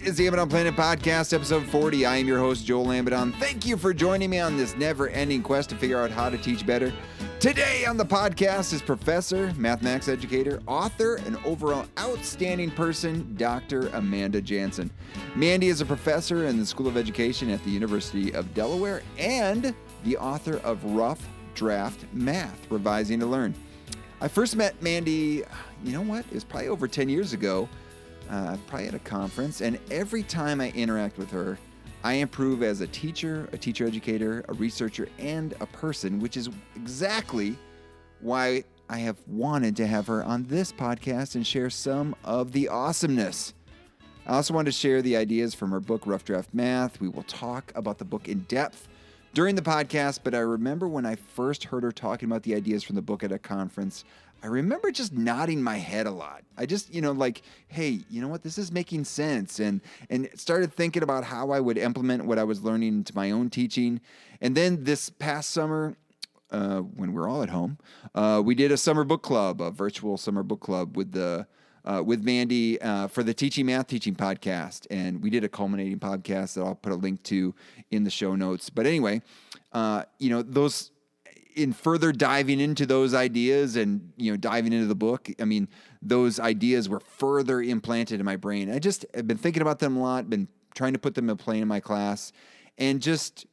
is the Amidon Planet Podcast, episode 40. I am your host, Joel Amidon. Thank you for joining me on this never-ending quest to figure out how to teach better. Today on the podcast is professor, mathematics educator, author, and overall outstanding person, Dr. Amanda Jansen. Mandy is a professor in the School of Education at the University of Delaware and the author of Rough Draft Math, Revising to Learn. I first met Mandy, it was probably over 10 years ago, probably at a conference, and every time I interact with her, I improve as a teacher educator, a researcher, and a person, which is exactly why I have wanted to have her on this podcast and share some of the awesomeness. I also want to share the ideas from her book, Rough Draft Math. We will talk about the book in depth during the podcast, but I remember when I first heard her talking about the ideas from the book at a conference, I remember just nodding my head a lot. I just, hey, you know what? This is making sense. And started thinking about how I would implement what I was learning into my own teaching. And then this past summer, when we're all at home, we did a summer book club, a virtual summer book club with Mandy for the Teaching Math Teaching podcast. And we did a culminating podcast that I'll put a link to in the show notes. But anyway, those... in further diving into those ideas and, diving into the book, those ideas were further implanted in my brain. I've been thinking about them a lot, been trying to put them in play in my class, and just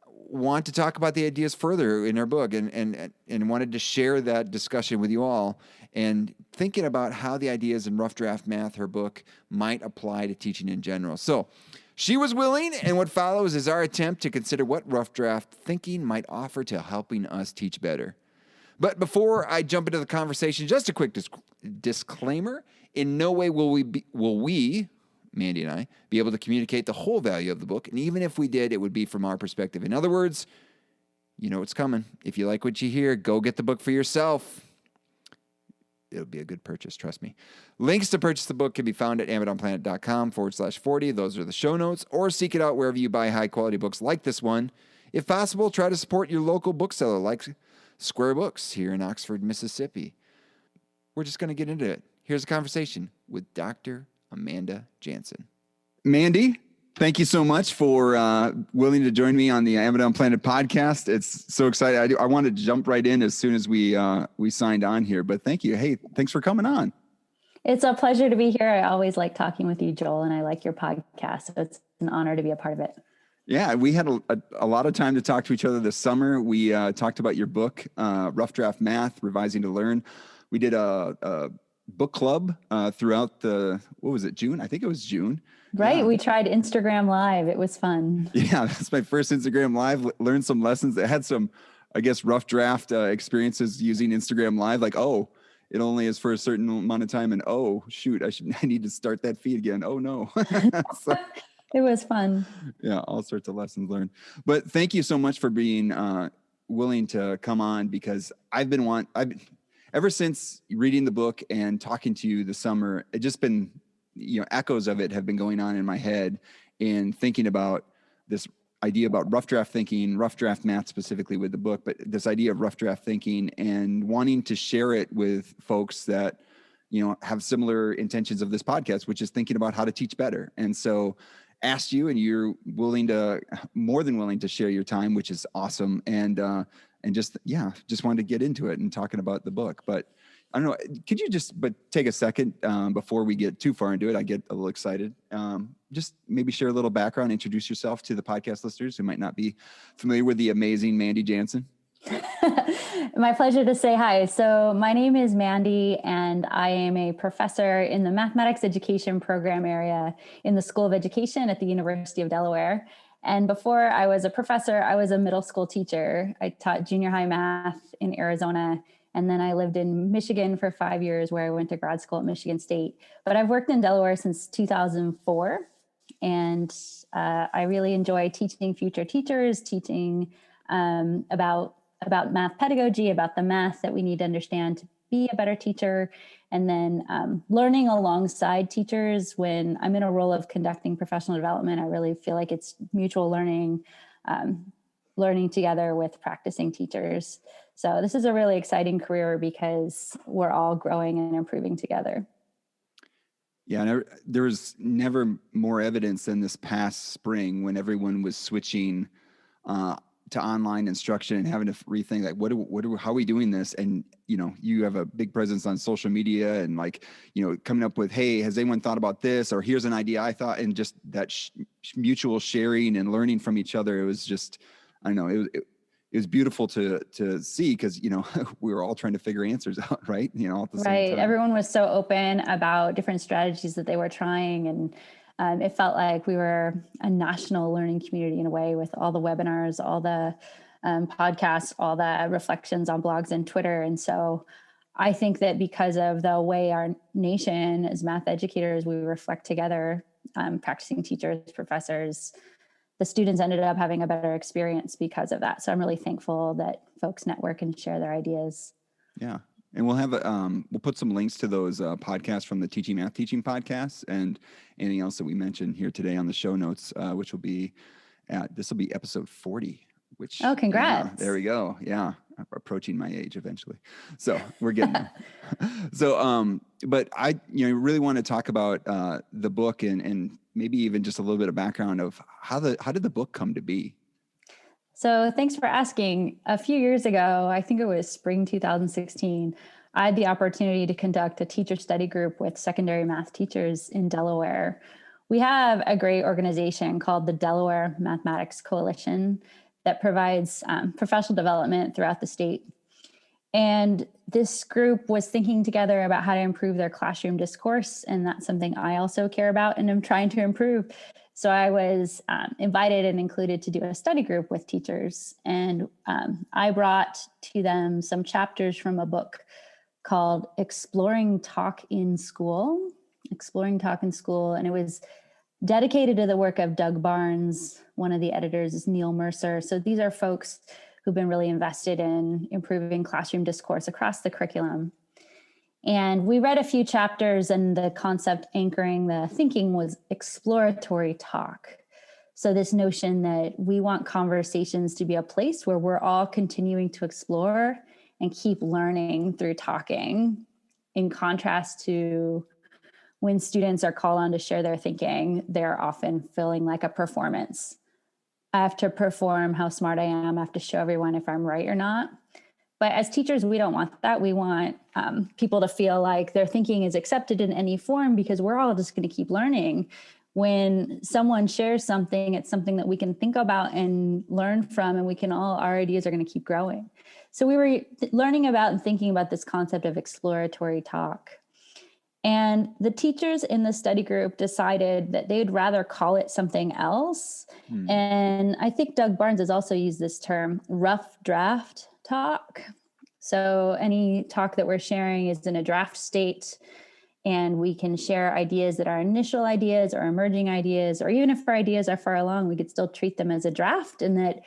want to talk about the ideas further in our book and wanted to share that discussion with you all and thinking about how the ideas in Rough Draft Math, her book, might apply to teaching in general. So she was willing, and what follows is our attempt to consider what rough draft thinking might offer to helping us teach better. But before I jump into the conversation, just a quick disclaimer. In no way will we, Mandy and I, be able to communicate the whole value of the book. And even if we did, it would be from our perspective. In other words, you know what's coming. If you like what you hear, go get the book for yourself. It'll be a good purchase, trust me. Links to purchase the book can be found at amidonplanet.com/40. Those are the show notes, or seek it out wherever you buy high-quality books like this one. If possible, try to support your local bookseller like Square Books here in Oxford, Mississippi. We're just going to get into it. Here's a conversation with Dr. Amanda Jansen. Mandy, thank you so much for willing to join me on the Amidon Planet podcast. It's so exciting. I wanted to jump right in as soon as we signed on here, but thank you. Hey, thanks for coming on. It's a pleasure to be here. I always like talking with you, Joel, and I like your podcast. So it's an honor to be a part of it. Yeah, we had a lot of time to talk to each other this summer. We talked about your book, Rough Draft Math, Revising to Learn. We did a book club throughout June? I think it was June. Right. Yeah. We tried Instagram Live. It was fun. Yeah, that's my first Instagram Live. Learned some lessons. I had some, rough draft experiences using Instagram Live. Like, oh, it only is for a certain amount of time. And oh, shoot, I need to start that feed again. Oh, no. So, it was fun. Yeah, all sorts of lessons learned. But thank you so much for being willing to come on, because I've been ever since reading the book and talking to you this summer, it just been, echoes of it have been going on in my head in thinking about this idea about rough draft thinking, rough draft math specifically with the book, but this idea of rough draft thinking and wanting to share it with folks that, have similar intentions of this podcast, which is thinking about how to teach better. And so asked you, and you're more than willing to share your time, which is awesome. And just wanted to get into it and talking about the book. But I don't know, could you just take a second before we get too far into it? I get a little excited. Just maybe share a little background, introduce yourself to the podcast listeners who might not be familiar with the amazing Mandy Jansen. My pleasure to say hi. So my name is Mandy, and I am a professor in the mathematics education program area in the School of Education at the University of Delaware. And before I was a professor, I was a middle school teacher. I taught junior high math in Arizona. And then I lived in Michigan for 5 years, where I went to grad school at Michigan State. But I've worked in Delaware since 2004. And I really enjoy teaching future teachers, teaching about math pedagogy, about the math that we need to understand to be a better teacher. And then learning alongside teachers. When I'm in a role of conducting professional development, I really feel like it's mutual learning, learning together with practicing teachers. So this is a really exciting career because we're all growing and improving together. Yeah, there was never more evidence than this past spring when everyone was switching to online instruction and having to rethink like how are we doing this? And you have a big presence on social media and like coming up with, hey, has anyone thought about this? Or here's an idea I thought, and just that mutual sharing and learning from each other. It was just, I don't know, it was beautiful to see because we were all trying to figure answers out, right? At the same time. Everyone was so open about different strategies that they were trying, and it felt like we were a national learning community in a way, with all the webinars, all the podcasts, all the reflections on blogs and Twitter. And so I think that because of the way our nation as math educators, we reflect together, practicing teachers, professors, the students ended up having a better experience because of that. So I'm really thankful that folks network and share their ideas. Yeah. And we'll have we'll put some links to those podcasts from the Teaching Math Teaching podcasts and anything else that we mentioned here today on the show notes, which will be this will be episode 40. Which, congrats! There we go. Yeah, approaching my age eventually, so we're getting there. So, but I really want to talk about the book and maybe even just a little bit of background of how did the book come to be. So thanks for asking. A few years ago, I think it was spring 2016, I had the opportunity to conduct a teacher study group with secondary math teachers in Delaware. We have a great organization called the Delaware Mathematics Coalition that provides professional development throughout the state. And this group was thinking together about how to improve their classroom discourse. And that's something I also care about and am trying to improve. So I was invited and included to do a study group with teachers. And I brought to them some chapters from a book called Exploring Talk in School. And it was dedicated to the work of Doug Barnes. One of the editors is Neil Mercer. So these are folks who've been really invested in improving classroom discourse across the curriculum. And we read a few chapters, and the concept anchoring the thinking was exploratory talk. So this notion that we want conversations to be a place where we're all continuing to explore and keep learning through talking, in contrast to when students are called on to share their thinking, they're often feeling like a performance. I have to perform how smart I am. I have to show everyone if I'm right or not. But as teachers, we don't want that. We want people to feel like their thinking is accepted in any form, because we're all just going to keep learning. When someone shares something, it's something that we can think about and learn from, and our ideas are going to keep growing. So we were learning about and thinking about this concept of exploratory talk. And the teachers in the study group decided that they'd rather call it something else. And I think Doug Barnes has also used this term, rough draft talk. So any talk that we're sharing is in a draft state, and we can share ideas that are initial ideas or emerging ideas, or even if our ideas are far along, we could still treat them as a draft, and that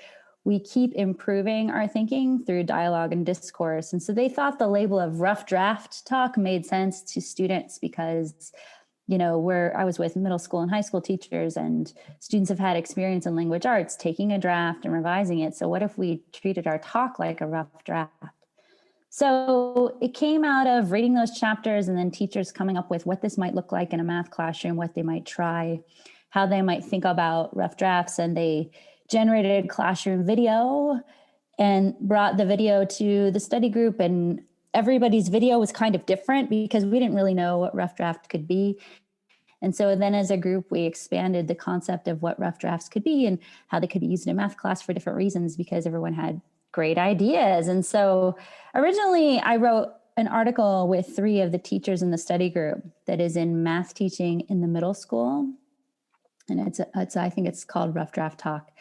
we keep improving our thinking through dialogue and discourse. And so they thought the label of rough draft talk made sense to students because, I was with middle school and high school teachers, and students have had experience in language arts, taking a draft and revising it. So what if we treated our talk like a rough draft? So it came out of reading those chapters and then teachers coming up with what this might look like in a math classroom, what they might try, how they might think about rough drafts. And they generated classroom video and brought the video to the study group, and everybody's video was kind of different because we didn't really know what rough draft could be. And so then as a group, we expanded the concept of what rough drafts could be and how they could be used in a math class for different reasons, because everyone had great ideas. And so originally I wrote an article with 3 of the teachers in the study group that is in math teaching in the middle school. And I think it's called Rough Draft Talk.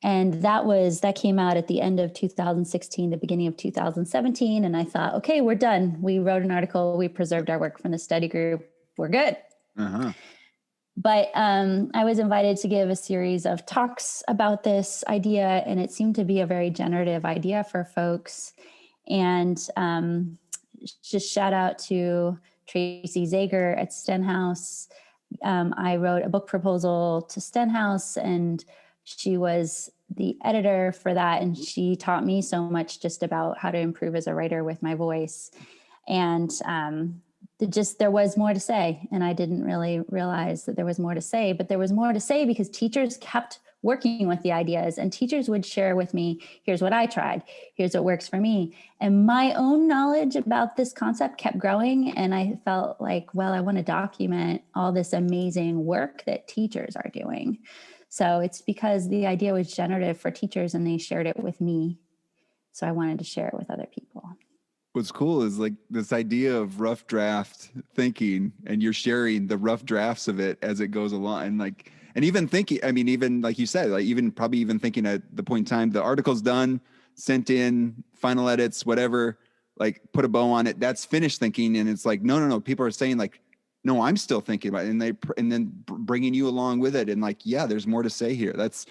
And that came out at the end of 2016, the beginning of 2017. And I thought, okay, we're done. We wrote an article. We preserved our work from the study group. We're good. Uh-huh. But I was invited to give a series of talks about this idea, and it seemed to be a very generative idea for folks. And just shout out to Tracy Zager at Stenhouse. I wrote a book proposal to Stenhouse, and she was the editor for that. And she taught me so much just about how to improve as a writer with my voice. And there was more to say, and I didn't really realize that there was more to say, but there was more to say because teachers kept working with the ideas, and teachers would share with me, here's what I tried, here's what works for me. And my own knowledge about this concept kept growing, and I felt like, well, I want to document all this amazing work that teachers are doing. So it's because the idea was generative for teachers and they shared it with me. So I wanted to share it with other people. What's cool is like this idea of rough draft thinking, and you're sharing the rough drafts of it as it goes along. And like, and even thinking, I mean, even like you said, like probably even thinking at the point in time, the article's done, sent in, final edits, whatever, like put a bow on it. That's finished thinking. And it's like, no. People are saying like, no, I'm still thinking about it. And then bringing you along with it. And like, yeah, there's more to say here. It's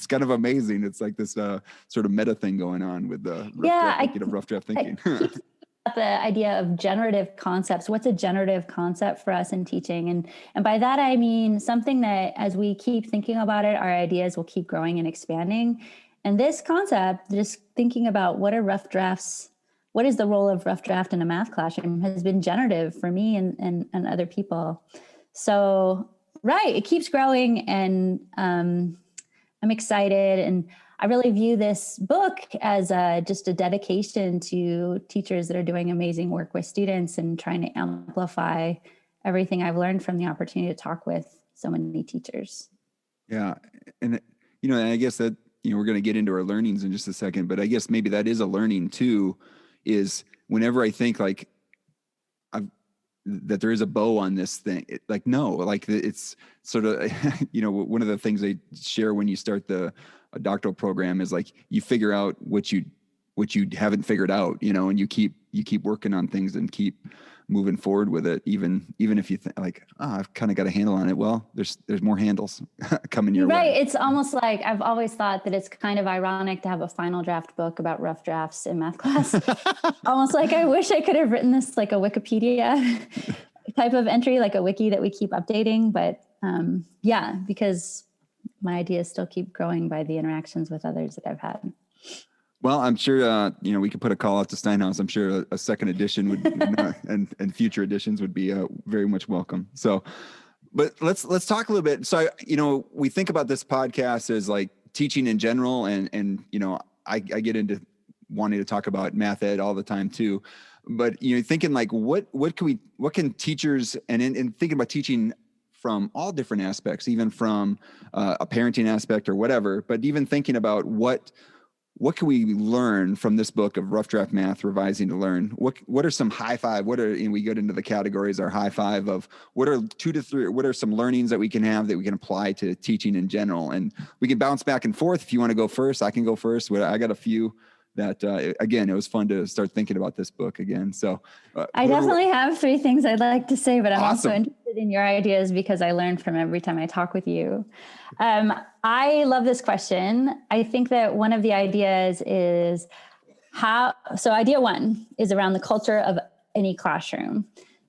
kind of amazing. It's like this sort of meta thing going on with the rough draft thinking. The idea of generative concepts. What's a generative concept for us in teaching? And by that, I mean something that as we keep thinking about it, our ideas will keep growing and expanding. And this concept, just thinking about what is the role of rough draft in a math classroom, has been generative for me and other people. So, right, it keeps growing, and I'm excited, and I really view this book as just a dedication to teachers that are doing amazing work with students and trying to amplify everything I've learned from the opportunity to talk with so many teachers. Yeah. And, and I guess that, we're going to get into our learnings in just a second, but I guess maybe that is a learning too, is whenever I think like that there is a bow on this thing, it's sort of, one of the things they share when you start a doctoral program is like, you figure out what you haven't figured out, and you keep working on things and keep moving forward with it. Even if you think like, I've kind of got a handle on it. Well, there's more handles coming your way. Right. It's almost like I've always thought that it's kind of ironic to have a final draft book about rough drafts in math class. Almost like I wish I could have written this like a Wikipedia type of entry, like a wiki that we keep updating. But because my ideas still keep growing by the interactions with others that I've had. Well, I'm sure, we could put a call out to Steinhaus. I'm sure a second edition would, and future editions would be very much welcome. So, but let's talk a little bit. So, we think about this podcast as like teaching in general, and I get into wanting to talk about math ed all the time too. But thinking like, what can teachers, and thinking about teaching from all different aspects, even from a parenting aspect or whatever, but even thinking about what can we learn from this book of Rough Draft Math, Revising to Learn? What are some high five? We get into the categories, our high five of what are 2 to 3, what are some learnings that we can have that we can apply to teaching in general? And we can bounce back and forth. If you want to go first, I can go first. I got a few that, again, it was fun to start thinking about this book again. So I definitely have 3 things I'd like to say, but I'm awesome. Also interested in your ideas because I learn from every time I talk with you. I love this question. I think that one of the ideas is idea 1 is around the culture of any classroom.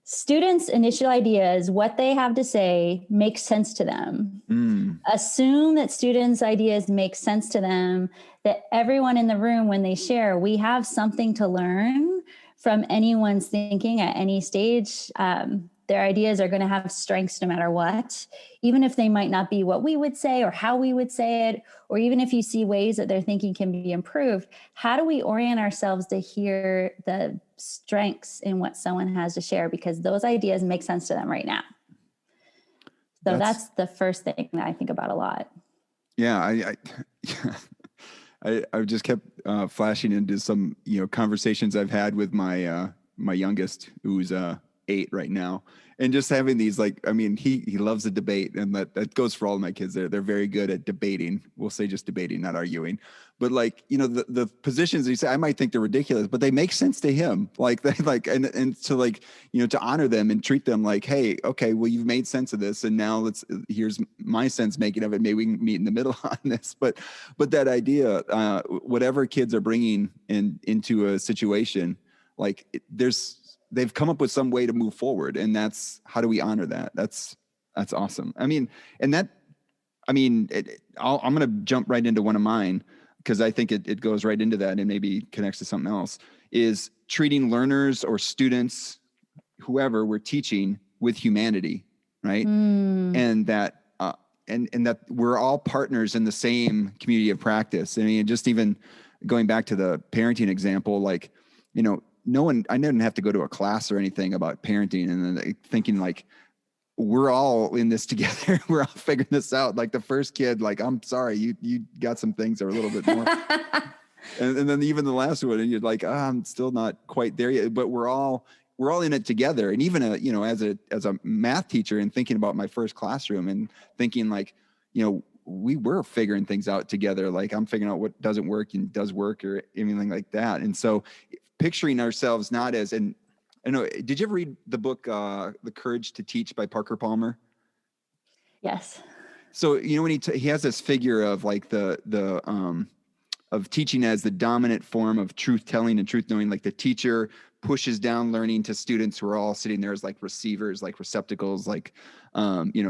Students' initial ideas, what they have to say, makes sense to them. Assume that students' ideas make sense to them, that everyone in the room, when they share, we have something to learn from anyone's thinking at any stage. Their ideas are going to have strengths no matter what, even if they might not be what we would say or how we would say it, or even if you see ways that their thinking can be improved. How do we orient ourselves to hear the strengths in what someone has to share? Because those ideas make sense to them right now. So that's the first thing that I think about a lot. Yeah, I just kept flashing into some conversations I've had with my youngest, who's 8 right now, and just having these he loves a debate, and that goes for all of my kids. They're very good at debating. We'll say just debating, not arguing. But the positions he said, I might think they're ridiculous, but they make sense to him. To honor them and treat them like, hey, okay, well, you've made sense of this, and now here's my sense making of it. Maybe we can meet in the middle on this. But that idea, whatever kids are bringing into a situation, they've come up with some way to move forward, and that's how do we honor that? That's awesome. I'm going to jump right into one of mine because I think it goes right into that and maybe connects to something else, is treating learners or students whoever we're teaching with humanity, right? Mm. And that and that we're all partners in the same community of practice. I mean, just even going back to the parenting example, like, I didn't have to go to a class or anything about parenting, and then thinking like, we're all in this together. We're all figuring this out. Like the first kid, like, I'm sorry, you got some things that are a little bit more. and then even the last one, and you're like, I'm still not quite there yet, but we're all in it together. And even as a math teacher, and thinking about my first classroom and thinking like, we were figuring things out together. Like I'm figuring out what doesn't work and does work or anything like that. And so picturing ourselves not as, and I know, did you ever read the book, The Courage to Teach by Parker Palmer? Yes. So, when he has this figure of like of teaching as the dominant form of truth telling and truth knowing, like the teacher pushes down learning to students who are all sitting there as like receivers, like receptacles, like,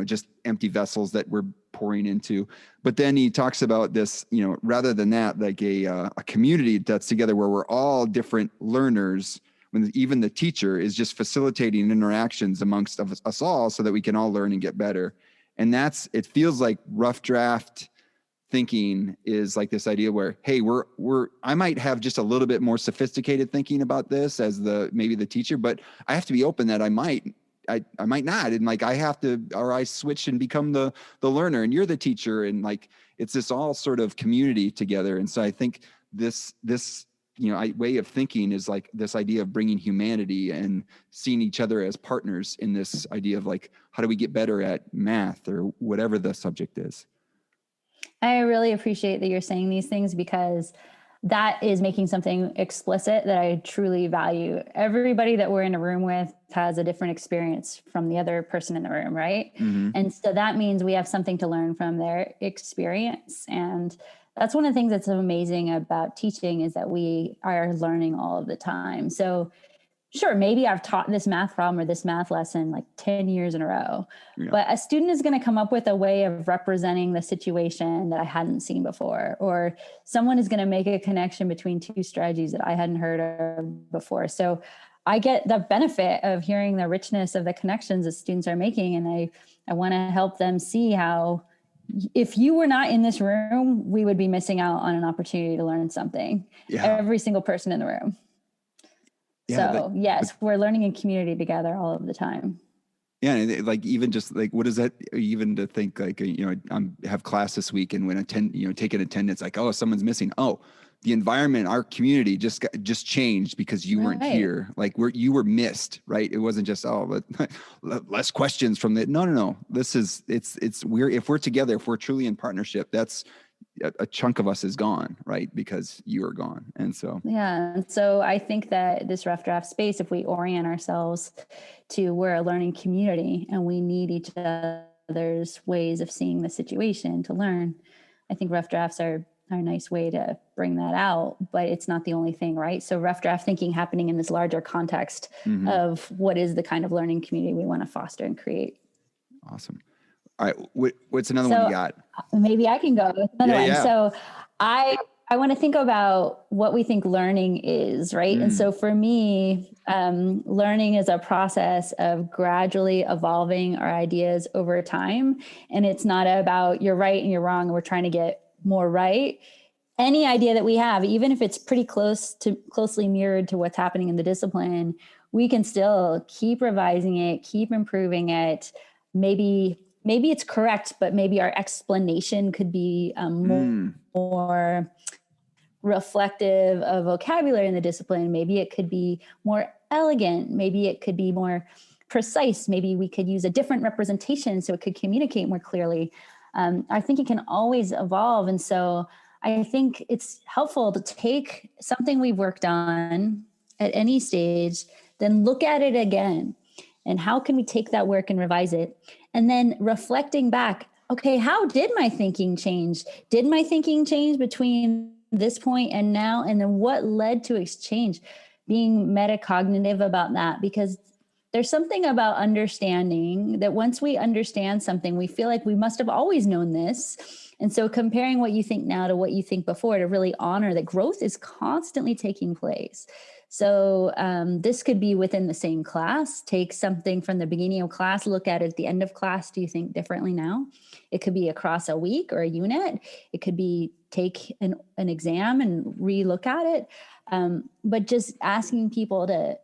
just empty vessels that we're pouring into. But then he talks about this, rather than that, like a community that's together where we're all different learners, when even the teacher is just facilitating interactions amongst us all so that we can all learn and get better. And it feels like rough draft thinking is like this idea where, hey, I might have just a little bit more sophisticated thinking about this as maybe the teacher, but I have to be open that I might not. And like, I switch and become the learner, and you're the teacher. And like, it's this all sort of community together. And so I think this way of thinking is like this idea of bringing humanity and seeing each other as partners in this idea of like, how do we get better at math or whatever the subject is? I really appreciate that you're saying these things, because that is making something explicit that I truly value. Everybody that we're in a room with has a different experience from the other person in the room, right? Mm-hmm. And so that means we have something to learn from their experience. And that's one of the things that's amazing about teaching, is that we are learning all of the time. So sure, maybe I've taught this math problem or this math lesson like 10 years in a row, but a student is going to come up with a way of representing the situation that I hadn't seen before, or someone is going to make a connection between two strategies that I hadn't heard of before. So I get the benefit of hearing the richness of the connections that students are making. And I want to help them see how, if you were not in this room, we would be missing out on an opportunity to learn something. Yeah. Every single person in the room. Yeah, so yes, we're learning in community together all of the time. Yeah, and like even just like, what is that? Even to think like, have class this week, and when take an attendance, like, oh, someone's missing. Oh, the environment, our community just changed because you weren't here. Like you were missed, right? It wasn't just less questions from the. No. This is if we're together, if we're truly in partnership, that's a chunk of us is gone, right? Because you are gone. And so, yeah. So I think that this rough draft space, if we orient ourselves to, we're a learning community and we need each other's ways of seeing the situation to learn. I think rough drafts are a nice way to bring that out, but it's not the only thing, right? So rough draft thinking happening in this larger context of what is the kind of learning community we want to foster and create. Awesome. All right. What's another one you got? Maybe I can go with another one. So I want to think about what we think learning is, right? And so for me, learning is a process of gradually evolving our ideas over time. And it's not about you're right and you're wrong, and we're trying to get more right. Any idea that we have, even if it's pretty closely mirrored to what's happening in the discipline, we can still keep revising it, keep improving it. Maybe it's correct, but maybe our explanation could be more reflective of vocabulary in the discipline. Maybe it could be more elegant. Maybe it could be more precise. Maybe we could use a different representation so it could communicate more clearly. I think it can always evolve. And so I think it's helpful to take something we've worked on at any stage, then look at it again. And how can we take that work and revise it? And then reflecting back, okay, how did my thinking change? Did my thinking change between this point and now? And then what led to exchange? Being metacognitive about that, because there's something about understanding that once we understand something, we feel like we must have always known this. And so comparing what you think now to what you think before, to really honor that growth is constantly taking place. So this could be within the same class. Take something from the beginning of class, look at it at the end of class. Do you think differently now? It could be across a week or a unit. It could be take an exam and re-look at it. But just asking people to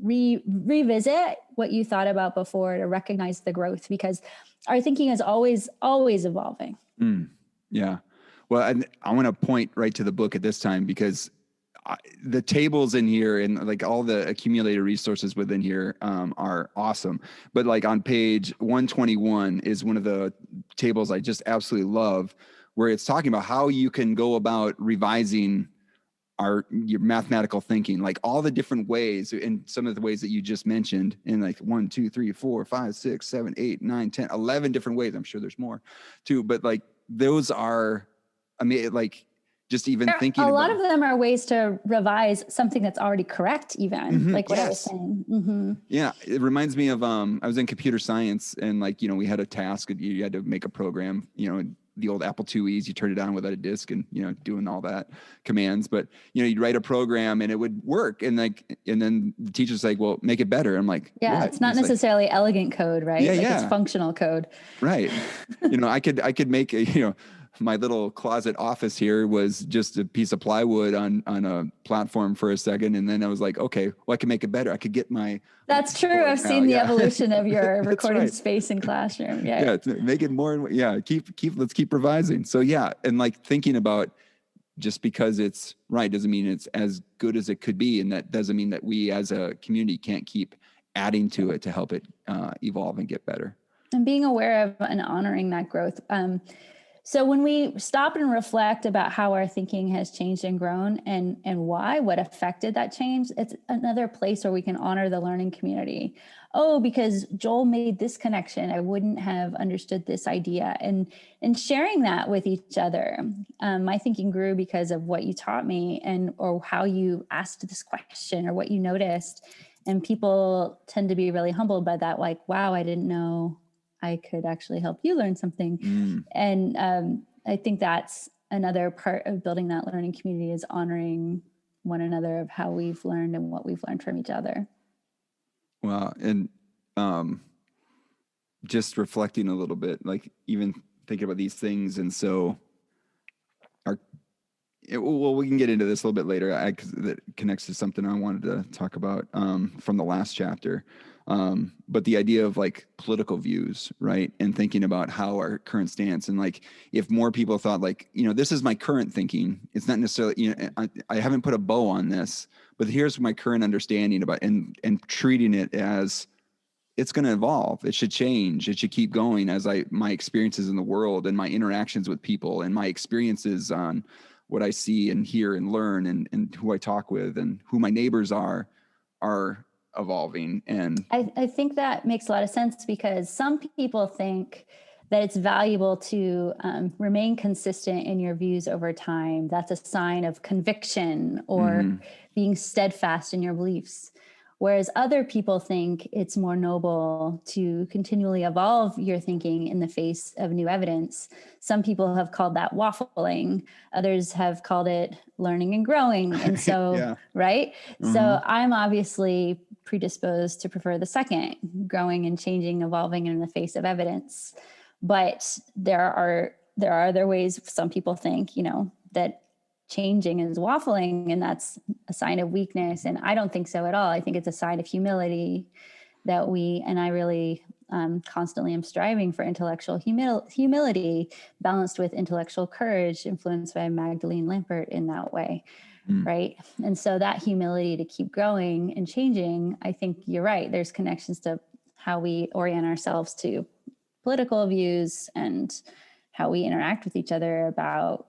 revisit what you thought about before, to recognize the growth, because our thinking is always evolving. Yeah. Well, I want to point right to the book at this time, because the tables in here and like all the accumulated resources within here are awesome. But like on page 121 is one of the tables I just absolutely love, where it's talking about how you can go about revising your mathematical thinking, like all the different ways, and some of the ways that you just mentioned, in like 1, 2, 3, 4, 5, 6, 7, 8, 9, 10, 11 different ways. I'm sure there's more too, but like those are, I mean, like just even thinking a lot of them are ways to revise something that's already correct, even like what I was saying. Yeah. It reminds me of, I was in computer science, and like, we had a task, you had to make a program, the old Apple IIe's, you turn it on without a disk and, doing all that commands, but you'd write a program and it would work. And then the teacher's like, well, make it better. I'm like, yeah, what? It's not necessarily like, elegant code, right? Yeah, It's functional code. Right. I could make my little closet office here was just a piece of plywood on a platform for a second. And then I was like, okay, well, I can make it better. I could get my... That's true. I've seen the evolution of your recording space and classroom. Yeah. Make it more. Yeah. Let's keep revising. So yeah. And like thinking about, just because it's right doesn't mean it's as good as it could be. And that doesn't mean that we as a community can't keep adding to it to help it evolve and get better. And being aware of and honoring that growth. So when we stop and reflect about how our thinking has changed and grown, and why, what affected that change, it's another place where we can honor the learning community. Oh, because Joel made this connection, I wouldn't have understood this idea. And sharing that with each other. My thinking grew because of what you taught me, or how you asked this question, or what you noticed. And people tend to be really humbled by that. Like, wow, I didn't know I could actually help you learn something. And I think that's another part of building that learning community, is honoring one another of how we've learned and what we've learned from each other. Wow. And just reflecting a little bit, like even thinking about these things. And so we can get into this a little bit later, because that connects to something I wanted to talk about from the last chapter. But the idea of like political views, right? And thinking about how our current stance, and like, if more people thought like, this is my current thinking, it's not necessarily, I haven't put a bow on this, but here's my current understanding about, and treating it as it's going to evolve. It should change. It should keep going as my experiences in the world and my interactions with people and my experiences on what I see and hear and learn, and who I talk with and who my neighbors are evolving. And I think that makes a lot of sense, because some people think that it's valuable to remain consistent in your views over time. That's a sign of conviction, or being steadfast in your beliefs. Whereas other people think it's more noble to continually evolve your thinking in the face of new evidence. Some people have called that waffling. Others have called it learning and growing. And so, right? So I'm obviously predisposed to prefer the second, growing and changing, evolving in the face of evidence. But there are other ways some people think, that changing is waffling, and that's a sign of weakness. And I don't think so at all. I think it's a sign of humility that I really constantly am striving for intellectual humility balanced with intellectual courage, influenced by Magdalene Lampert in that way. Right. And so that humility to keep growing and changing, I think you're right. There's connections to how we orient ourselves to political views and how we interact with each other about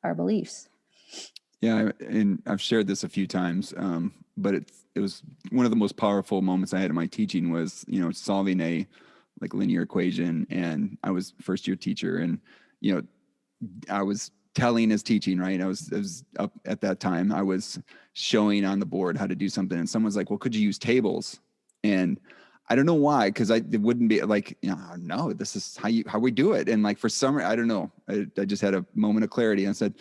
our beliefs. Yeah, and I've shared this a few times, but it was one of the most powerful moments I had in my teaching was, solving a like linear equation. And I was first year teacher, and, I was telling as teaching, right? I was up at that time. I was showing on the board how to do something, and someone's like, well, could you use tables? And I don't know why, because it wouldn't be like, no, this is how we do it. And like, for some, I don't know, I just had a moment of clarity, and I said,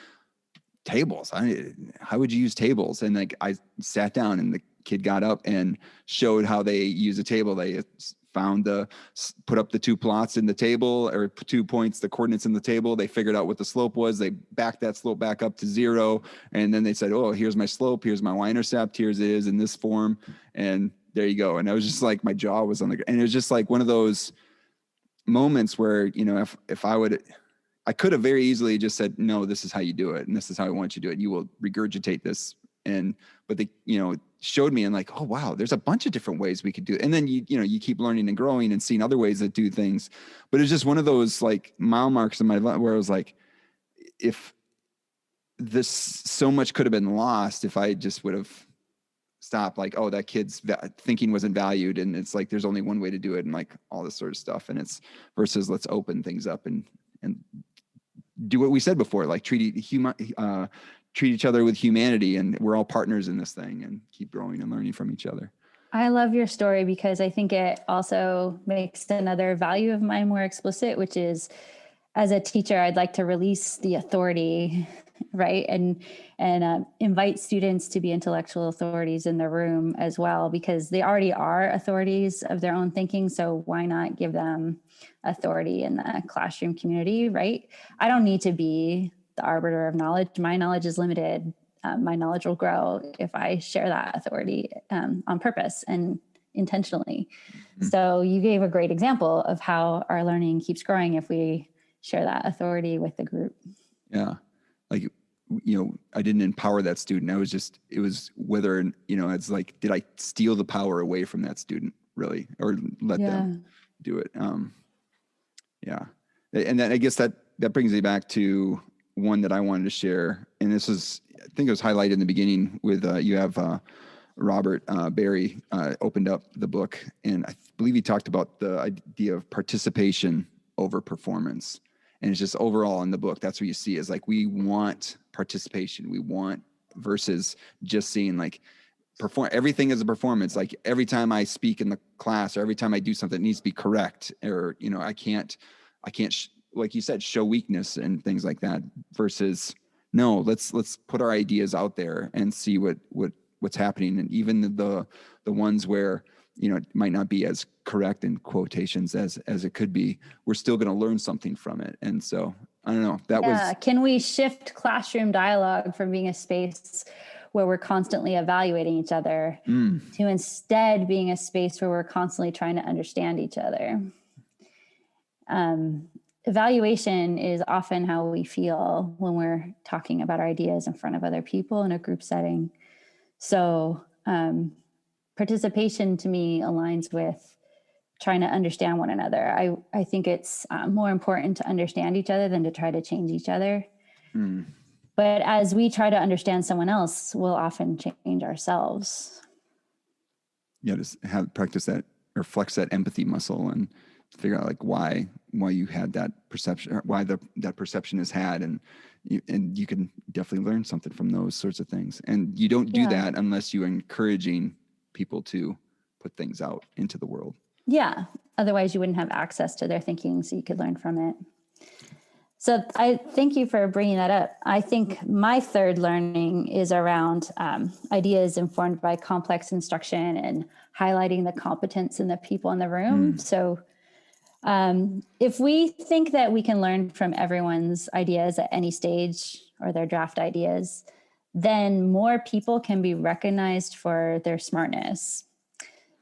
tables. How would you use tables? And like, I sat down and the kid got up and showed how they use a table. They put up the 2 plots in the table, or 2 points, the coordinates in the table. They figured out what the slope was. They backed that slope back up to 0. And then they said, oh, here's my slope. Here's my y-intercept. Here's it is in this form. And there you go. And I was just like, my jaw was on the ground. And it was just like one of those moments where, if I could have very easily just said, no, this is how you do it. And this is how I want you to do it. You will regurgitate this. But they, showed me, and like, oh, wow, there's a bunch of different ways we could do it. And then, you keep learning and growing and seeing other ways that do things. But it's just one of those like mile marks in my life where I was like, if this so much could have been lost if I just would have stopped, like, oh, that kid's thinking wasn't valued. And it's like, there's only one way to do it, and like all this sort of stuff. And it's versus let's open things up and do what we said before, like treat each other with humanity, and we're all partners in this thing, and keep growing and learning from each other. I love your story because I think it also makes another value of mine more explicit, which is, as a teacher, I'd like to release the authority, right? And invite students to be intellectual authorities in the room as well, because they already are authorities of their own thinking. So why not give them authority in the classroom community, right? I don't need to be the arbiter of knowledge. My knowledge is limited. My knowledge will grow if I share that authority on purpose and intentionally. Mm-hmm. So you gave a great example of how our learning keeps growing if we share that authority with the group. Yeah. Like, I didn't empower that student. It was whether, it's like, did I steal the power away from that student really, or let them do it? Yeah. And then I guess that brings me back to one that I wanted to share. And this is, I think it was highlighted in the beginning with, you have, Robert Barry opened up the book, and I believe he talked about the idea of participation over performance. And it's just overall in the book, that's what you see, is like, we want participation. We want, versus just seeing like everything is a performance. Like every time I speak in the class, or every time I do something, it needs to be correct, or, I can't like you said, show weakness and things like that, versus no, let's put our ideas out there and see what's happening. And even the ones where, it might not be as correct in quotations as it could be, we're still going to learn something from it. And so I don't know, can we shift classroom dialogue from being a space where we're constantly evaluating each other to instead being a space where we're constantly trying to understand each other? Evaluation is often how we feel when we're talking about our ideas in front of other people in a group setting. So participation to me aligns with trying to understand one another. I think it's more important to understand each other than to try to change each other. But as we try to understand someone else, we'll often change ourselves. Yeah, just practice that, or flex that empathy muscle, and figure out like why you had that perception, or why that perception is had, and you can definitely learn something from those sorts of things. And you don't do that unless you're encouraging people to put things out into the world. Yeah. Otherwise you wouldn't have access to their thinking, so you could learn from it. So I thank you for bringing that up. I think my third learning is around ideas informed by complex instruction and highlighting the competence in the people in the room. So if we think that we can learn from everyone's ideas at any stage, or their draft ideas, then more people can be recognized for their smartness.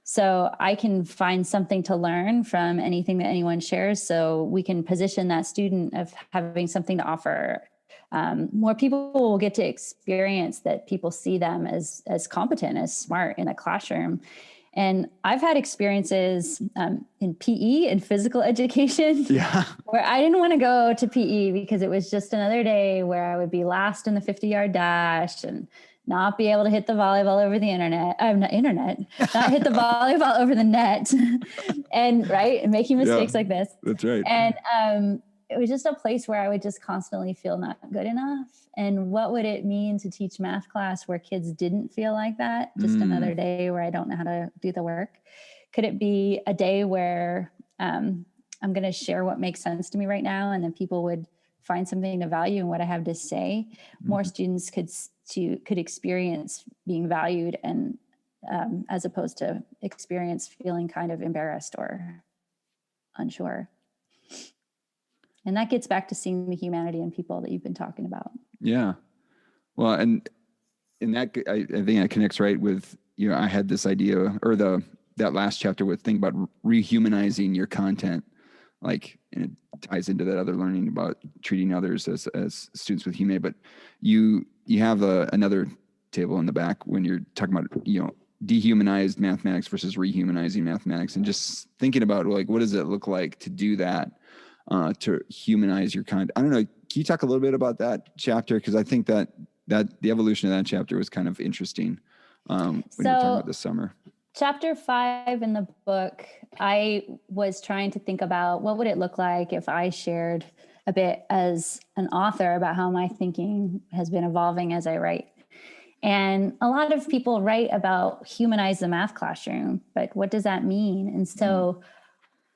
So I can find something to learn from anything that anyone shares, so we can position that student of having something to offer. More people will get to experience that people see them as competent, as smart in a classroom. And I've had experiences in PE and physical education where I didn't want to go to PE because it was just another day where I would be last in the 50-yard dash and not be able to hit the volleyball over the not hit the volleyball over the net and making mistakes like this. That's right. And it was just a place where I would just constantly feel not good enough. And what would it mean to teach math class where kids didn't feel like that? Just another day where I don't know how to do the work. Could it be a day where I'm going to share what makes sense to me right now, and then people would find something to value in what I have to say, more students could experience being valued, and as opposed to experience feeling kind of embarrassed or unsure. And that gets back to seeing the humanity in people that you've been talking about. Yeah. Well, and that, I think that connects right with, I had this idea, or that last chapter with think about rehumanizing your content, and it ties into that other learning about treating others as students with humanity. But you have another table in the back when you're talking about, dehumanized mathematics versus rehumanizing mathematics, and just thinking about what does it look like to do that, to humanize your content. I don't know. Can you talk a little bit about that chapter? Because I think that the evolution of that chapter was kind of interesting when you were talking about this summer. Chapter 5 in the book, I was trying to think about what would it look like if I shared a bit as an author about how my thinking has been evolving as I write. And a lot of people write about humanize the math classroom, but what does that mean? And so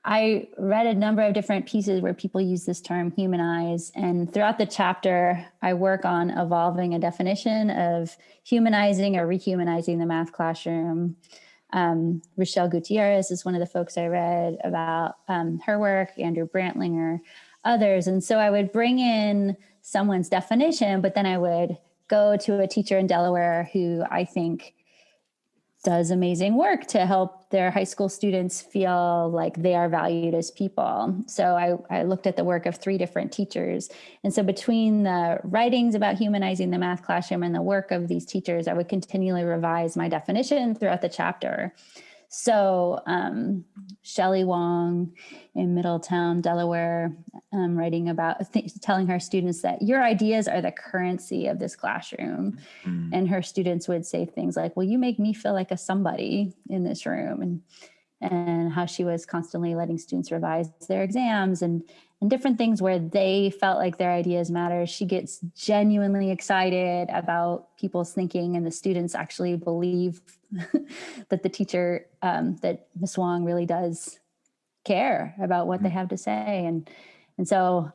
I read a number of different pieces where people use this term humanize. And throughout the chapter, I work on evolving a definition of humanizing or rehumanizing the math classroom. Rochelle Gutierrez is one of the folks I read about her work, Andrew Brantlinger, others. And so I would bring in someone's definition, but then I would go to a teacher in Delaware who I think does amazing work to help their high school students feel like they are valued as people. So I looked at the work of 3 different teachers. And so between the writings about humanizing the math classroom and the work of these teachers, I would continually revise my definition throughout the chapter. So Shelley Wong in Middletown, Delaware, writing about telling her students that your ideas are the currency of this classroom. And her students would say things like, well, you make me feel like a somebody in this room. And how she was constantly letting students revise their exams and different things where they felt like their ideas matter. She gets genuinely excited about people's thinking, and the students actually believe that the teacher, that Ms. Wong really does care about what they have to say. And so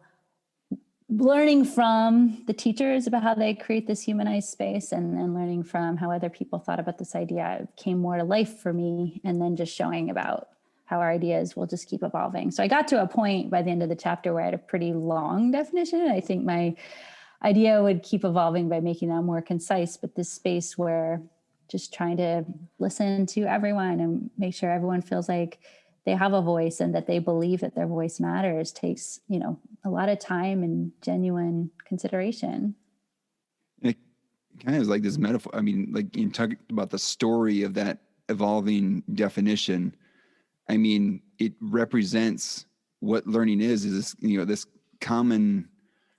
learning from the teachers about how they create this humanized space, and learning from how other people thought about this idea came more to life for me. And then just showing about how our ideas will just keep evolving. So I got to a point by the end of the chapter where I had a pretty long definition. I think my idea would keep evolving by making that more concise, but this space where just trying to listen to everyone and make sure everyone feels like they have a voice and that they believe that their voice matters takes, a lot of time and genuine consideration. It kind of is like this metaphor. I mean, like you talk about the story of that evolving definition. I mean, it represents what learning is this, this common,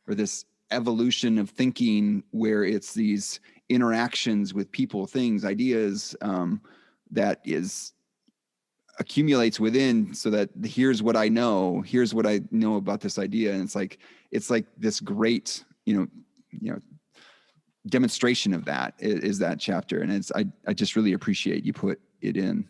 or this evolution of thinking where it's these interactions with people, things, ideas, that accumulates within, so that here's what I know about this idea. And it's like this great, demonstration of that is that chapter. And I just really appreciate you put it in.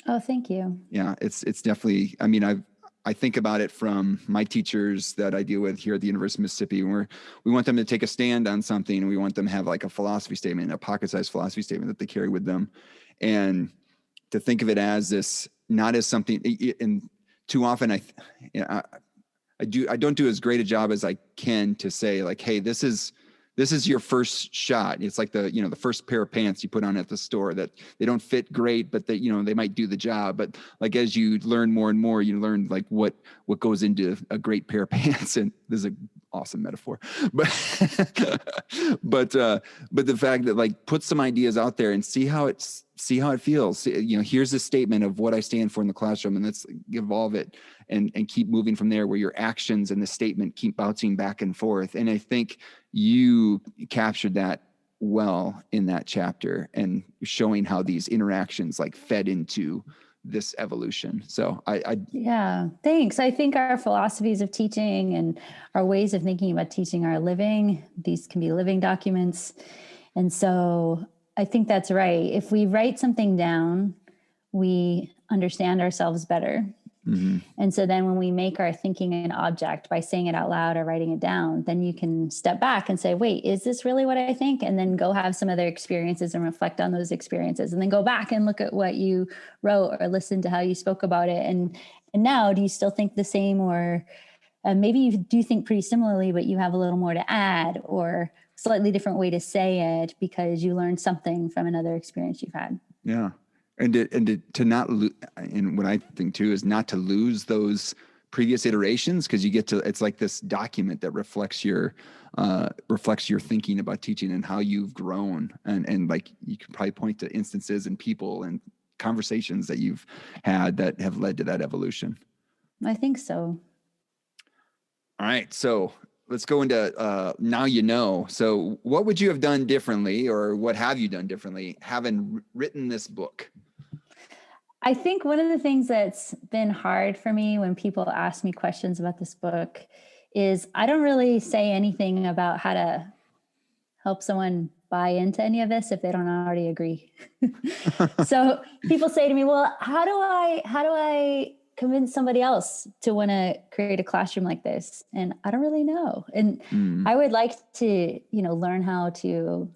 Oh, thank you. Yeah, it's definitely, I mean, I think about it from my teachers that I deal with here at the University of Mississippi, where we want them to take a stand on something, and we want them to have like a philosophy statement, a pocket-sized philosophy statement that they carry with them. And to think of it as this, not as something, and too often I don't do as great a job as I can to say like, hey, this is your first shot. It's like the first pair of pants you put on at the store that they don't fit great, but they might do the job. But like, as you learn more and more, you learn like what goes into a great pair of pants. And this is an awesome metaphor, but the fact that like put some ideas out there and see how it feels. Here's a statement of what I stand for in the classroom, and let's evolve it and keep moving from there, where your actions and the statement keep bouncing back and forth. And I think you captured that well in that chapter, and showing how these interactions like fed into this evolution. So yeah, thanks. I think our philosophies of teaching and our ways of thinking about teaching are living. These can be living documents. And so I think that's right. If we write something down, we understand ourselves better. Mm-hmm. And so then when we make our thinking an object by saying it out loud or writing it down, then you can step back and say, wait, is this really what I think? And then go have some other experiences and reflect on those experiences, and then go back and look at what you wrote or listen to how you spoke about it. And now, do you still think the same, or maybe you do think pretty similarly, but you have a little more to add, or slightly different way to say it because you learned something from another experience you've had. Yeah. And to not and what I think too is not to lose those previous iterations, because you get to, it's like this document that reflects your thinking about teaching and how you've grown. And like, you can probably point to instances and people and conversations that you've had that have led to that evolution. I think so. All right. So let's go into now you know. So what would you have done differently, or what have you done differently having written this book? I think one of the things that's been hard for me when people ask me questions about this book is I don't really say anything about how to help someone buy into any of this if they don't already agree. So people say to me, well, how do I convince somebody else to want to create a classroom like this? And I don't really know. And I would like to, learn how to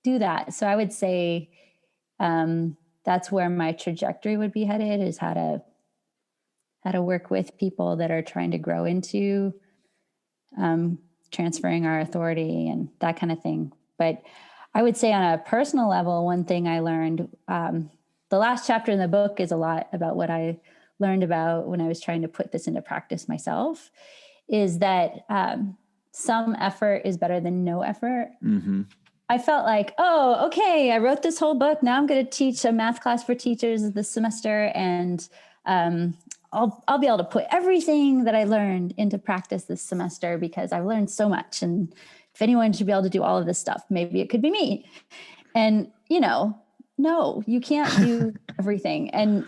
do that. So I would say, that's where my trajectory would be headed, is how to work with people that are trying to grow into transferring our authority and that kind of thing. But I would say on a personal level, one thing I learned, the last chapter in the book is a lot about what I learned about when I was trying to put this into practice myself, is that some effort is better than no effort. Mm-hmm. I felt like, oh, okay, I wrote this whole book. Now I'm going to teach a math class for teachers this semester, and I'll be able to put everything that I learned into practice this semester because I've learned so much. And if anyone should be able to do all of this stuff, maybe it could be me. And, no, you can't do everything. And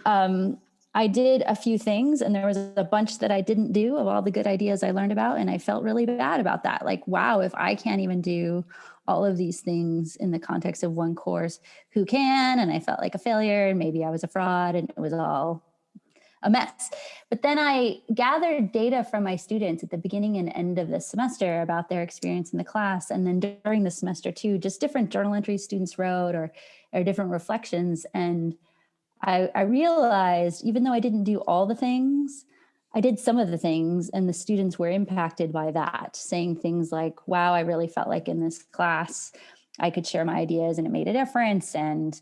I did a few things, and there was a bunch that I didn't do of all the good ideas I learned about. And I felt really bad about that. Like, wow, if I can't even do all of these things in the context of one course, who can? And I felt like a failure, and maybe I was a fraud, and it was all a mess. But then I gathered data from my students at the beginning and end of the semester about their experience in the class. And then during the semester too, just different journal entries students wrote or different reflections. And I realized, even though I didn't do all the things, I did some of the things, and the students were impacted by that, saying things like, wow, I really felt like in this class, I could share my ideas and it made a difference. And,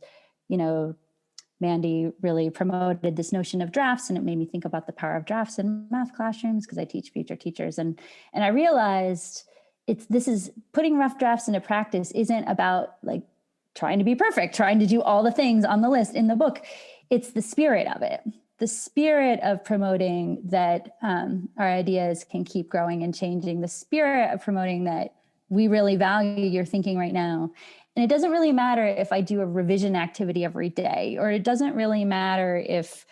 Mandy really promoted this notion of drafts, and it made me think about the power of drafts in math classrooms because I teach future teachers. And I realized this is putting rough drafts into practice isn't about like trying to be perfect, trying to do all the things on the list in the book. It's the spirit of it, the spirit of promoting that our ideas can keep growing and changing, the spirit of promoting that we really value your thinking right now. And it doesn't really matter if I do a revision activity every day, or it doesn't really matter if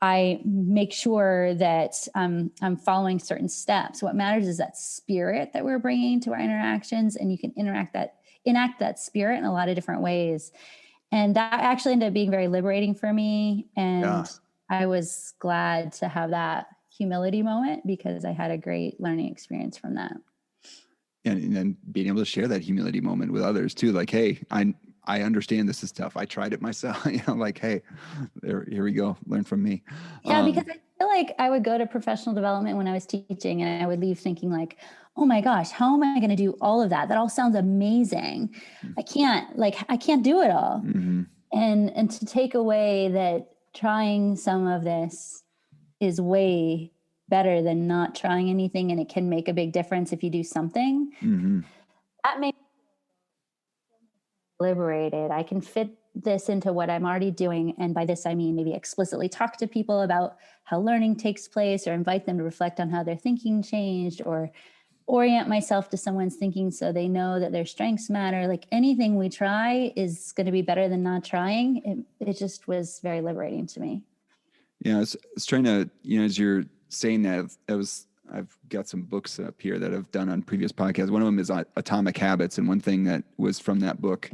I make sure that I'm following certain steps. What matters is that spirit that we're bringing to our interactions, and you can enact that spirit in a lot of different ways. And that actually ended up being very liberating for me. And I was glad to have that humility moment because I had a great learning experience from that. And then being able to share that humility moment with others too. Like, hey, I understand this is tough. I tried it myself. Like, hey, here we go. Learn from me. Yeah, because I feel like I would go to professional development when I was teaching, and I would leave thinking like, oh my gosh, how am I going to do all of that? That all sounds amazing. I can't do it all. Mm-hmm. And to take away that trying some of this is way better than not trying anything, and it can make a big difference if you do something. Mm-hmm. That made me liberated. I can fit this into what I'm already doing. And by this, I mean maybe explicitly talk to people about how learning takes place, or invite them to reflect on how their thinking changed, or orient myself to someone's thinking so they know that their strengths matter. Like anything we try is going to be better than not trying. It just was very liberating to me. Yeah, I was trying to, as you're saying that, I've got some books up here that I've done on previous podcasts. One of them is Atomic Habits. And one thing that was from that book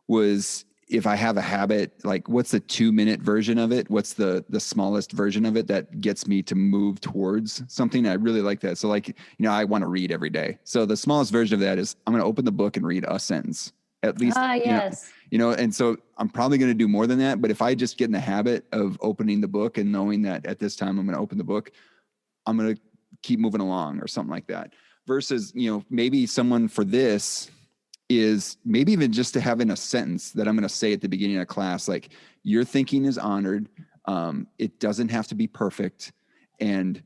was if I have a habit, like what's the 2-minute version of it? What's the smallest version of it that gets me to move towards something? I really like that. So like, I want to read every day. So the smallest version of that is I'm going to open the book and read a sentence at least, Yes. And so I'm probably going to do more than that. But if I just get in the habit of opening the book and knowing that at this time I'm going to open the book, I'm going to keep moving along or something like that. Versus, maybe someone for this is maybe even just to having a sentence that I'm going to say at the beginning of class, like your thinking is honored. It doesn't have to be perfect. And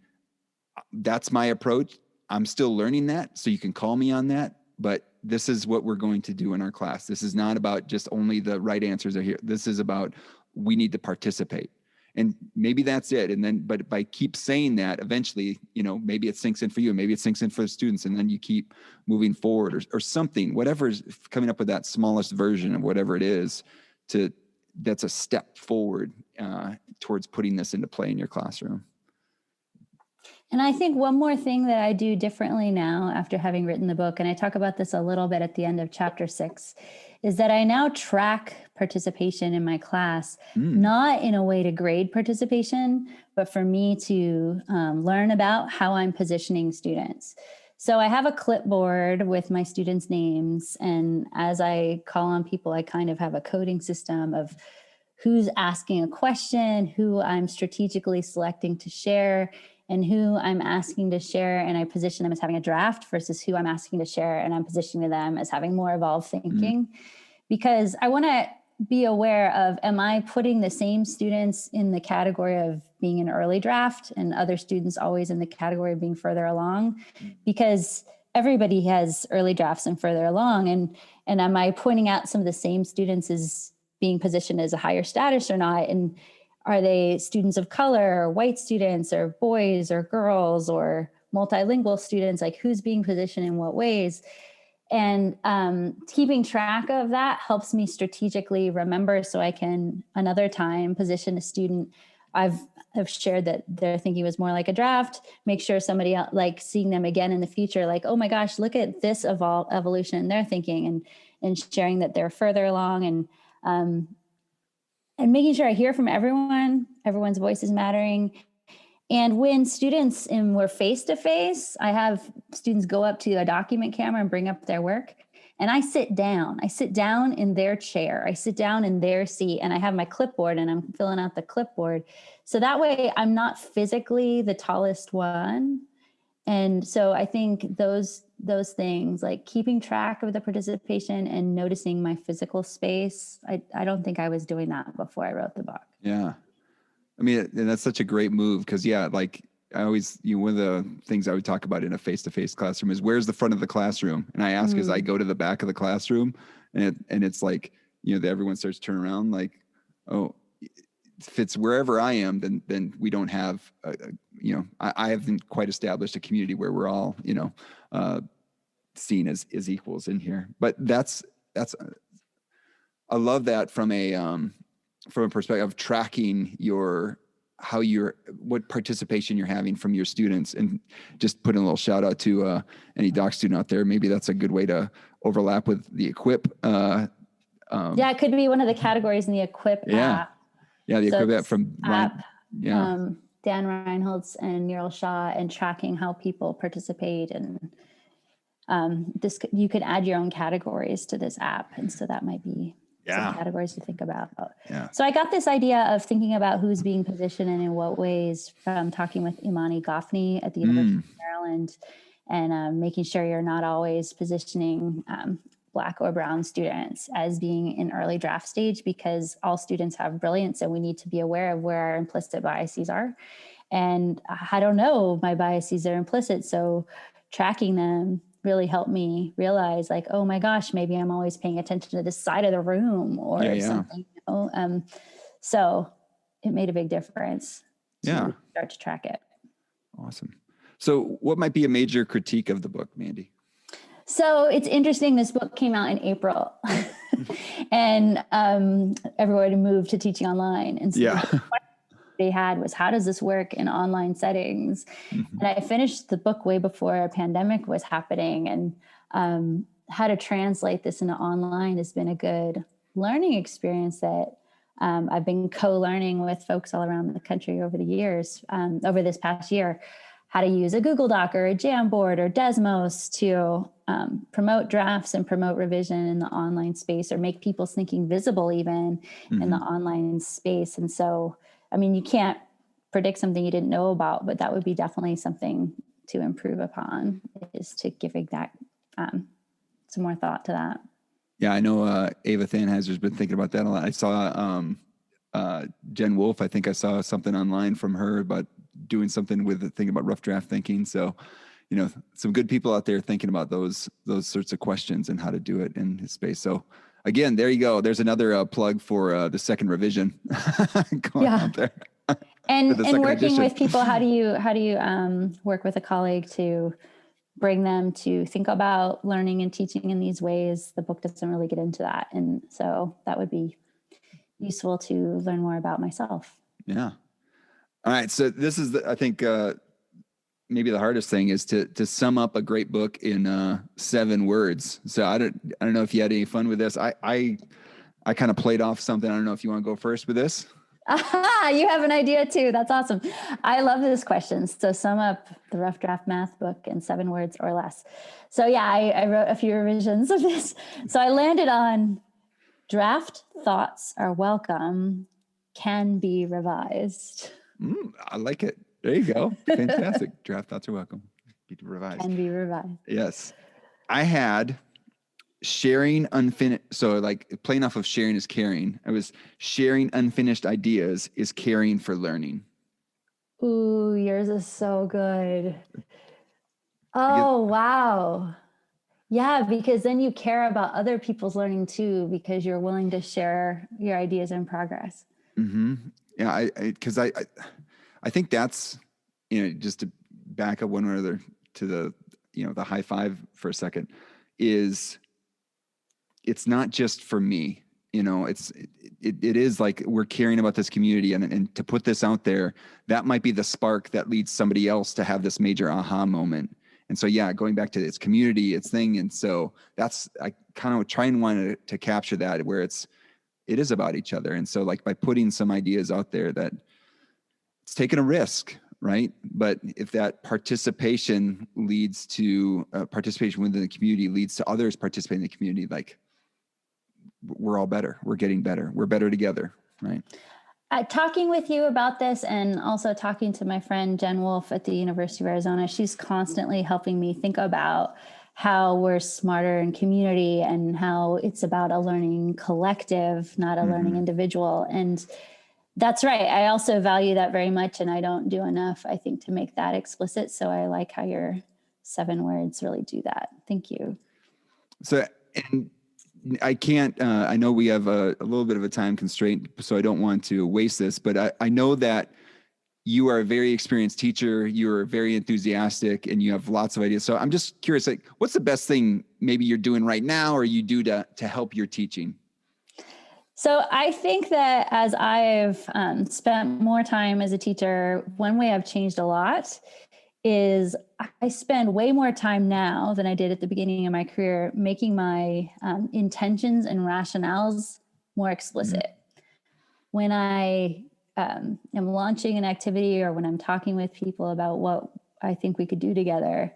that's my approach. I'm still learning that. So you can call me on that, but this is what we're going to do in our class. This is not about just only the right answers are here. This is about, we need to participate. And maybe that's it. And then, but if I keep saying that, eventually, maybe it sinks in for you, maybe it sinks in for the students, and then you keep moving forward or something, whatever is coming up with that smallest version of whatever it is that's a step forward towards putting this into play in your classroom. And I think one more thing that I do differently now after having written the book, and I talk about this a little bit at the end of chapter 6, is that I now track participation in my class, not in a way to grade participation, but for me to learn about how I'm positioning students. So I have a clipboard with my students' names. And as I call on people, I kind of have a coding system of who's asking a question, who I'm strategically selecting to share, and who I'm asking to share, and I position them as having a draft versus who I'm asking to share, and I'm positioning them as having more evolved thinking. Because I want to be aware of, am I putting the same students in the category of being an early draft and other students always in the category of being further along? Because everybody has early drafts and further along. And am I pointing out some of the same students as being positioned as a higher status or not? And are they students of color or white students or boys or girls or multilingual students? Like who's being positioned in what ways? And keeping track of that helps me strategically remember so I can another time position a student. I've shared that their thinking was more like a draft, make sure somebody else, like seeing them again in the future, like, oh my gosh, look at this evolution in their thinking, and sharing that they're further along, and making sure I hear from everyone. Everyone's voice is mattering. And when students were face-to-face, I have students go up to a document camera and bring up their work. And I sit down. I sit down in their chair. I sit down in their seat, and I have my clipboard and I'm filling out the clipboard. So that way I'm not physically the tallest one. And so I think those things, like keeping track of the participation and noticing my physical space, I don't think I was doing that before I wrote the book. Yeah. I mean, and that's such a great move because, like I always, one of the things I would talk about in a face-to-face classroom is where's the front of the classroom? And I ask as I go to the back of the classroom, and it's like, everyone starts to turn around like, oh, if it's wherever I am, then we don't have, I haven't quite established a community where we're all, seen as equals in here. But that's I love that from a perspective of tracking what participation you're having from your students, and just putting a little shout out to any doc student out there. Maybe that's a good way to overlap with the Equip. It could be one of the categories in the Equip app. Yeah, the Equip app from app. Dan Reinholtz and Neural Shaw, and tracking how people participate, and you could add your own categories to this app, and so that might be some categories to think about. So I got this idea of thinking about who's being positioned and in what ways from talking with Imani Goffney at the University of Maryland, and making sure you're not always positioning Black or brown students as being in early draft stage, because all students have brilliance and we need to be aware of where our implicit biases are. And I don't know, my biases are implicit. So tracking them really helped me realize, like, oh my gosh, maybe I'm always paying attention to this side of the room or something. So it made a big difference to start to track it. Awesome. So what might be a major critique of the book, Mandy? So it's interesting. This book came out in April and everybody moved to teaching online. And so the question they had was, how does this work in online settings? And I finished the book way before a pandemic was happening. And how to translate this into online has been a good learning experience that I've been co-learning with folks all around the country over the years, over this past year, how to use a Google Doc or a Jamboard or Desmos to promote drafts and promote revision in the online space, or make people's thinking visible even in the online space. And so, I mean, you can't predict something you didn't know about, but that would be definitely something to improve upon, is to giving that some more thought to that. Yeah, I know Ava Thanheiser's been thinking about that a lot. I saw Jen Wolfe. I think I saw something online from her about doing something with the thing about rough draft thinking. So, you know, some good people out there thinking about those sorts of questions and how to do it in his space. So again, there you go. There's another plug for the second revision going out there. And working edition with people, how do you work with a colleague to bring them to think about learning and teaching in these ways? The book doesn't really get into that. And so that would be useful to learn more about myself. Yeah. All right. So this is, I think, maybe the hardest thing is to sum up a great book in 7 words. So I don't know if you had any fun with this. I kind of played off something. I don't know if you want to go first with this. You have an idea too. That's awesome. I love this question. So sum up the rough draft math book in 7 words or less. So yeah, I wrote a few revisions of this. So I landed on: draft thoughts are welcome, can be revised. I like it. There you go. Fantastic. Draft thoughts are welcome, be revised. Can be revised. Yes. I had sharing unfinished. So like playing off of sharing is caring. I was sharing unfinished ideas is caring for learning. Ooh, yours is so good. Oh, wow. Yeah, because then you care about other people's learning too, because you're willing to share your ideas in progress. Mm-hmm. Yeah, because I think that's, you know, just to back up one or other to the, you know, the high five for a second, is it's not just for me, you know, it is like we're caring about this community, and to put this out there, that might be the spark that leads somebody else to have this major aha moment. And so, yeah, going back to its community, its thing. And so that's, I kind of try and want to capture that, where it is about each other. And so like by putting some ideas out there, that it's taking a risk, right? But if that participation leads to participation within the community, leads to others participating in the community, like we're all better. We're getting better. We're better together, right? Talking with you about this, and also talking to my friend Jen Wolfe at the University of Arizona, she's constantly helping me think about how we're smarter in community, and how it's about a learning collective, not a learning individual. And that's right. I also value that very much, and I don't do enough, I think, to make that explicit. So I like how your 7 words really do that. Thank you. So, and I can't, I know we have a little bit of a time constraint, so I don't want to waste this, but I know that you are a very experienced teacher. You're very enthusiastic, and you have lots of ideas. So I'm just curious, like, what's the best thing maybe you're doing right now, or you do to help your teaching? So I think that as I've spent more time as a teacher, one way I've changed a lot is I spend way more time now than I did at the beginning of my career making my intentions and rationales more explicit. When I am launching an activity, or when I'm talking with people about what I think we could do together,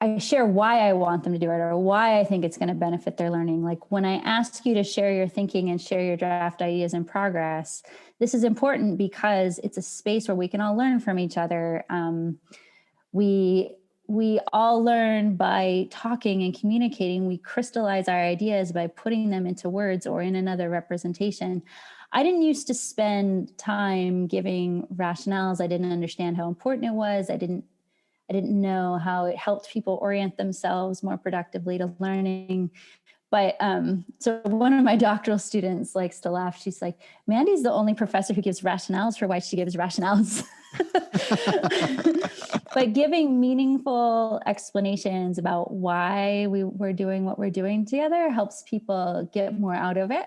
I share why I want them to do it, or why I think it's going to benefit their learning. Like when I ask you to share your thinking and share your draft ideas in progress, this is important because it's a space where we can all learn from each other. We all learn by talking and communicating. We crystallize our ideas by putting them into words or in another representation. I didn't used to spend time giving rationales. I didn't understand how important it was. I didn't know how it helped people orient themselves more productively to learning. But so one of my doctoral students likes to laugh. She's like, Mandy's the only professor who gives rationales for why she gives rationales. But giving meaningful explanations about why we're doing what we're doing together helps people get more out of it,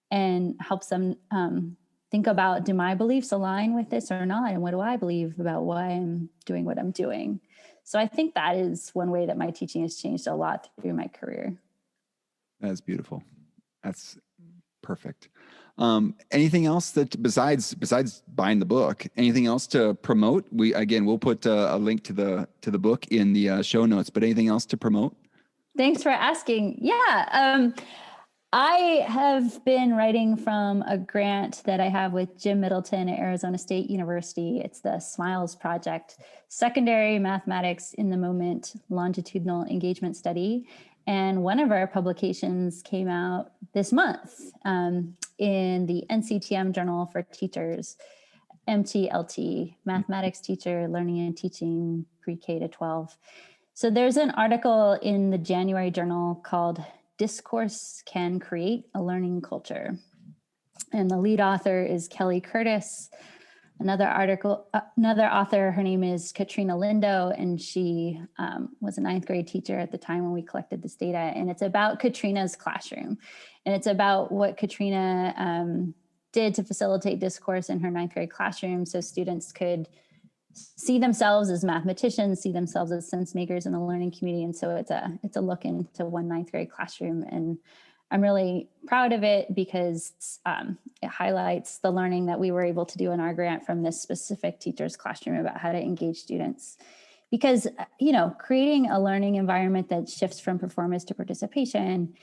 and helps them think about, do my beliefs align with this or not? And what do I believe about why I'm doing what I'm doing? So I think that is one way that my teaching has changed a lot through my career. That's beautiful. Perfect. Anything else that besides buying the book, anything else to promote? We'll put a link to the book in the show notes, but anything else to promote? Thanks for asking. Yeah. I have been writing from a grant that I have with Jim Middleton at Arizona State University. It's the SMILES project, Secondary Mathematics in the Moment Longitudinal Engagement Study. And one of our publications came out this month in the NCTM Journal for Teachers, MTLT, Mathematics Teacher Learning and Teaching Pre-K to 12. So there's an article in the January journal called Discourse Can Create a Learning Culture. And the lead author is Kelly Curtis. Another author, her name is Katrina Lindo, and she was a 9th grade teacher at the time when we collected this data. And it's about Katrina's classroom. And it's about what Katrina did to facilitate discourse in her 9th grade classroom so students could see themselves as mathematicians, see themselves as sense makers in the learning community. And so it's a look into one 9th grade classroom. And I'm really proud of it because it highlights the learning that we were able to do in our grant from this specific teacher's classroom about how to engage students. Because, creating a learning environment that shifts from performance to participation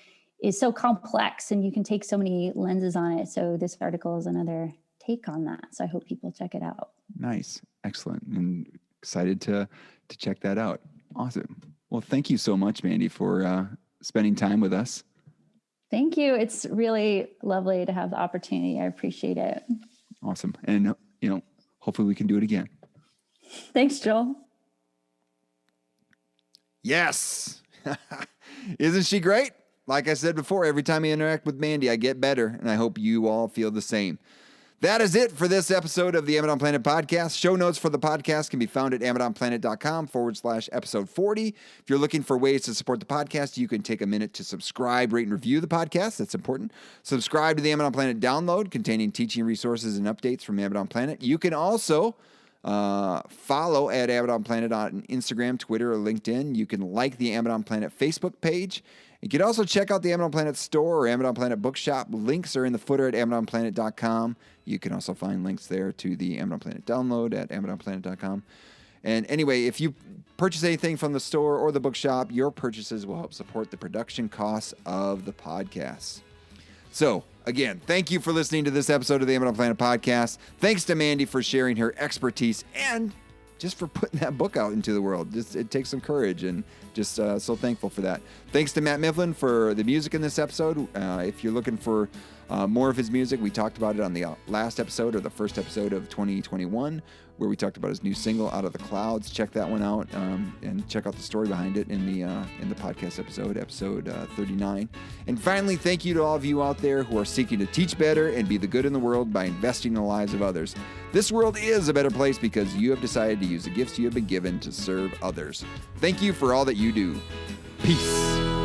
is so complex and you can take so many lenses on it. So this article is another take on that. So I hope people check it out. Nice. Excellent. And excited to check that out. Awesome. Well, thank you so much, Mandy, for spending time with us. Thank you. It's really lovely to have the opportunity. I appreciate it. Awesome. And, hopefully we can do it again. Thanks, Joel. Yes. Isn't she great? Like I said before, every time I interact with Mandy, I get better, and I hope you all feel the same. That is it for this episode of the Amazon Planet podcast. Show notes for the podcast can be found at amazonplanet.com/episode 40. If you're looking for ways to support the podcast, you can take a minute to subscribe, rate, and review the podcast. That's important. Subscribe to the Amazon Planet download containing teaching resources and updates from Amazon Planet. You can also follow at Amazon Planet on Instagram, Twitter, or LinkedIn. You can like the Amazon Planet Facebook page. You can also check out the Amazon Planet store or Amazon Planet bookshop. Links are in the footer at amazonplanet.com. You can also find links there to the Amazon Planet download at amazonplanet.com. And anyway, if you purchase anything from the store or the bookshop, your purchases will help support the production costs of the podcast. So, again, thank you for listening to this episode of the Amazon Planet podcast. Thanks to Mandy for sharing her expertise and just for putting that book out into the world. It takes some courage, and just so thankful for that. Thanks to Matt Mifflin for the music in this episode. If you're looking for more of his music, we talked about it on the last episode, or the first episode of 2021, where we talked about his new single, Out of the Clouds. Check that one out, and check out the story behind it in the podcast episode 39. And finally, thank you to all of you out there who are seeking to teach better and be the good in the world by investing in the lives of others. This world is a better place because you have decided to use the gifts you have been given to serve others. Thank you for all that you do. Peace.